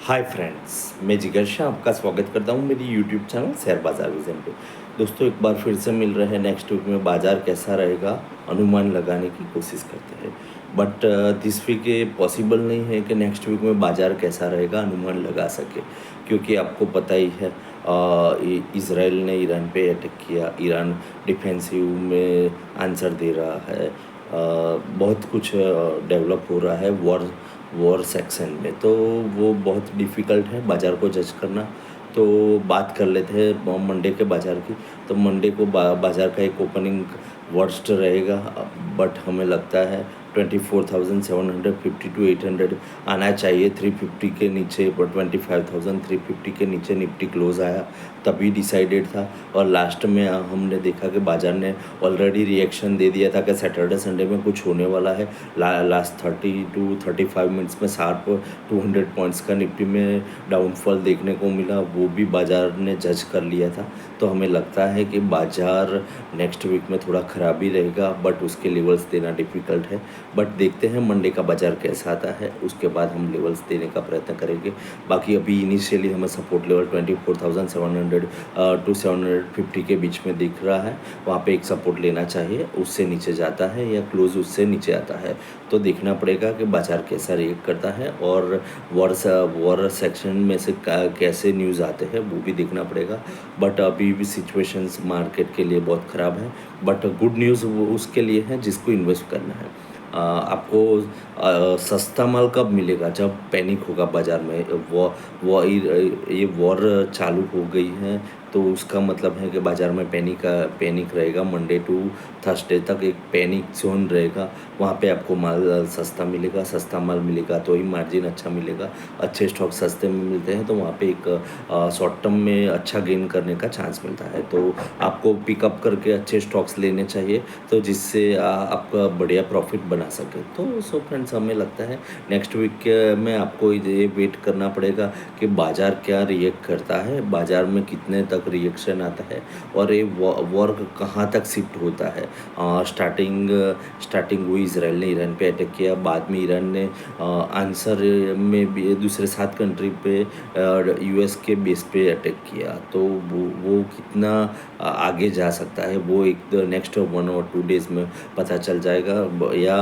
Hi friends, मैं जिगर शाह आपका स्वागत करता हूं मेरी यूट्यूब चैनल शेयर बाज़ार विज़न पे। दोस्तों, एक बार फिर से मिल रहे हैं। नेक्स्ट वीक में बाज़ार कैसा रहेगा अनुमान लगाने की कोशिश करते हैं। बट दिस वीक ये पॉसिबल नहीं है कि नेक्स्ट वीक में बाज़ार कैसा रहेगा अनुमान लगा सके, क्योंकि आपको पता ही है इज़राइल ने ईरान पे अटैक किया। ईरान डिफेंसिव में आंसर दे रहा है। बहुत कुछ डेवलप हो रहा है वॉर सेक्शन में, तो वो बहुत डिफ़िकल्ट है बाज़ार को जज करना। तो बात कर लेते हैं मंडे के बाज़ार की। तो मंडे को बाज़ार का एक ओपनिंग वर्स्ट रहेगा, बट हमें लगता है 24,750 टू 800 आना चाहिए। 350 के नीचे, पर 25,350 के नीचे निफ्टी क्लोज आया, तभी डिसाइडेड था। और लास्ट में हमने देखा कि बाज़ार ने ऑलरेडी रिएक्शन दे दिया था कि सैटरडे संडे में कुछ होने वाला है। लास्ट 30 टू 35 मिनट्स में शार्प 200 पॉइंट्स का निफ्टी में डाउनफॉल देखने को मिला, वो भी बाज़ार ने जज कर लिया था। तो हमें लगता है कि बाज़ार नेक्स्ट वीक में थोड़ा ख़राबी रहेगा, बट उसके लेवल्स देना डिफ़िकल्ट है। बट देखते हैं मंडे का बाज़ार कैसा आता है, उसके बाद हम लेवल्स देने का प्रयत्न करेंगे। बाकी अभी इनिशियली हमें सपोर्ट लेवल 24,700 टू 750 के बीच में दिख रहा है। वहाँ पे एक सपोर्ट लेना चाहिए, उससे नीचे जाता है या क्लोज उससे नीचे आता है तो देखना पड़ेगा कि बाज़ार कैसा रिएक्ट करता है, और वॉर सेक्शन में से कैसे न्यूज़ आते हैं वो भी देखना पड़ेगा। बट अभी भी सिचुएशंस मार्केट के लिए बहुत ख़राब है। बट गुड न्यूज़ वो उसके लिए है जिसको इन्वेस्ट करना है। आपको सस्ता माल कब मिलेगा? जब पैनिक होगा बाज़ार में। ये वॉर चालू हो गई है, तो उसका मतलब है कि बाज़ार में पैनिक रहेगा। मंडे टू थर्सडे तक एक पैनिक जोन रहेगा। वहाँ पे आपको माल सस्ता मिलेगा। सस्ता माल मिलेगा तो ही मार्जिन अच्छा मिलेगा। अच्छे स्टॉक सस्ते में मिलते हैं तो वहाँ पे एक शॉर्ट टर्म में अच्छा गेन करने का चांस मिलता है। तो आपको पिकअप करके अच्छे स्टॉक्स लेने चाहिए, तो जिससे आपका बढ़िया प्रॉफिट बना सके। तो सो फ्रेंड्स, हमें लगता है नेक्स्ट वीक में आपको ये वेट करना पड़ेगा कि बाज़ार क्या रिएक्ट करता है, बाज़ार में कितने तक रिएक्शन आता है, और ये वॉर कहाँ तक शिफ्ट होता है। स्टार्टिंग हुई, इसराइल ने ईरान पे अटैक किया, बाद में ईरान ने आंसर में भी दूसरे 7 कंट्री पे यूएस के बेस पे अटैक किया। तो वो कितना आगे जा सकता है वो एक नेक्स्ट 1 और 2 डेज़ में पता चल जाएगा, या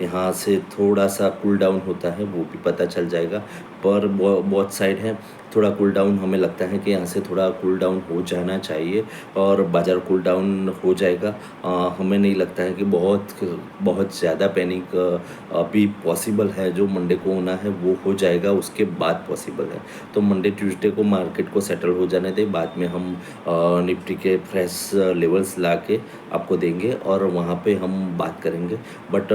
यहाँ से थोड़ा सा कूल डाउन होता है वो भी पता चल जाएगा। पर बहुत साइड है, थोड़ा कूल डाउन हमें लगता है कि यहाँ से थोड़ा कूल डाउन हो जाना चाहिए, और बाज़ार कूल डाउन हो जाएगा। हमें नहीं लगता है कि बहुत ज़्यादा पैनिक अभी पॉसिबल है। जो मंडे को होना है वो हो जाएगा, उसके बाद पॉसिबल है। तो मंडे ट्यूसडे को मार्केट को सेटल हो जाने दें, बाद में हम निफ्टी के फ्रेश लेवल्स ला के आपको देंगे और वहाँ पे हम बात करेंगे। बट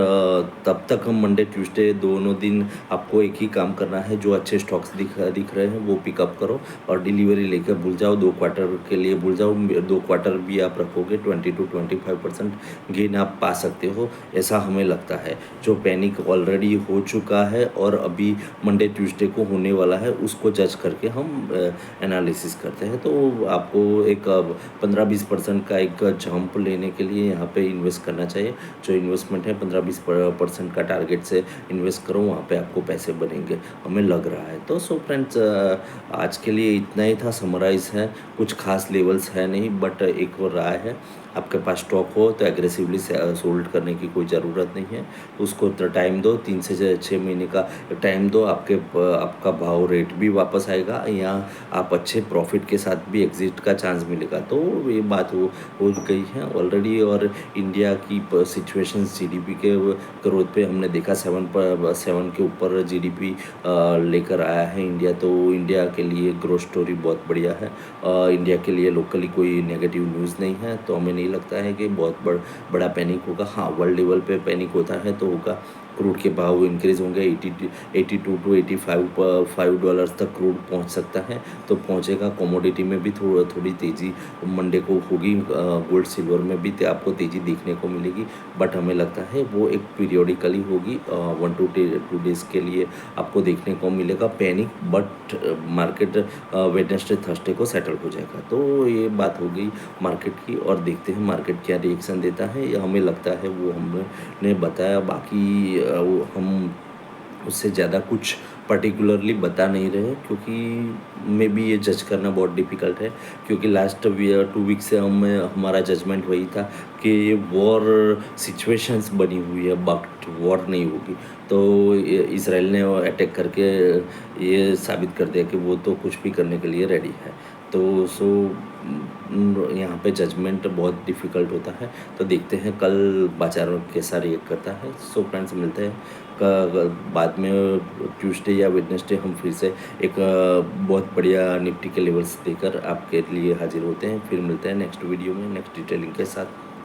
तब तक हम मंडे ट्यूसडे दोनों दिन आपको एक ही काम करना है। जो अच्छे स्टॉक्स दिख रहे हैं वो पिकअप करो, और डिलीवरी लेकर भूल जाओ। 2 क्वार्टर के लिए भूल जाओ। 2 क्वार्टर भी आप रखोगे 20 टू 25% गेन आप पा सकते हो, ऐसा हमें लगता है। जो पैनिक ऑलरेडी हो चुका है और अभी मंडे ट्यूसडे को होने वाला है, उसको जज करके हम एनालिसिस करते हैं। तो आपको एक 15-20% का एक जंप लेने के लिए यहाँ पे इन्वेस्ट करना चाहिए। जो इन्वेस्टमेंट है 15-20% का टारगेट से इन्वेस्ट करो, वहाँ पे आपको पैसे बनेंगे, हमें लग रहा है। तो सो फ्रेंड्स, आज के लिए इतना ही था। समराइज़ है, कुछ खास लेवल्स है नहीं, बट एक और राय है, आपके पास स्टॉक हो तो एग्रेसिवली सोल्ड करने की कोई ज़रूरत नहीं है। उसको तो टाइम दो, 3 से 6 महीने का टाइम दो, आपका भाव रेट भी वापस आएगा, या आप अच्छे प्रॉफिट के साथ भी एग्जिट का चांस मिलेगा। तो ये बात हो गई है ऑलरेडी। और इंडिया की सिचुएशन जीडीपी के ग्रोथ पे हमने देखा, 7 के ऊपर जीडीपी लेकर आया है इंडिया। तो इंडिया के लिए ग्रोथ स्टोरी बहुत बढ़िया है। इंडिया के लिए लोकली कोई नेगेटिव न्यूज़ नहीं है, तो हमें नहीं लगता है कि बहुत बड़ा पैनिक होगा। हाँ, वर्ल्ड लेवल पे पैनिक होता है तो होगा। क्रूड के भाव इंक्रीज़ होंगे, 82 टू 85 डॉलर्स तक क्रूड पहुंच सकता है, तो पहुंचेगा। कमोडिटी में भी थोड़ी तेज़ी मंडे को होगी। गोल्ड सिल्वर में भी आपको तेज़ी देखने को मिलेगी, बट हमें लगता है वो एक पीरियोडिकली होगी। 1 टू 2 डेज़ के लिए आपको देखने को मिलेगा panic, but market Wednesday Thursday को सेटल हो जाएगा। तो ये बात हो गई मार्केट की, और देखते हैं मार्केट क्या रिएक्शन देता है। या हमें लगता है वो हमने बताया, बाकी हम उससे ज़्यादा कुछ पर्टिकुलरली बता नहीं रहे, क्योंकि मे बी ये जज करना बहुत डिफ़िकल्ट है, क्योंकि लास्ट 2 वीक से हमारा जजमेंट वही था कि ये वॉर सिचुएशंस बनी हुई है, बट वॉर नहीं होगी। तो इसराइल ने अटैक करके ये साबित कर दिया कि वो तो कुछ भी करने के लिए रेडी है। तो यहाँ पे जजमेंट बहुत डिफ़िकल्ट होता है। तो देखते हैं कल बाज़ार कैसा रिएक्ट करता है। सो फ्रेंड्स, मिलते हैं बाद में ट्यूसडे या वेडनेसडे। हम फिर से एक बहुत बढ़िया निफ्टी के लेवल्स देकर आपके लिए हाजिर होते हैं। फिर मिलते हैं नेक्स्ट वीडियो में नेक्स्ट डिटेलिंग के साथ।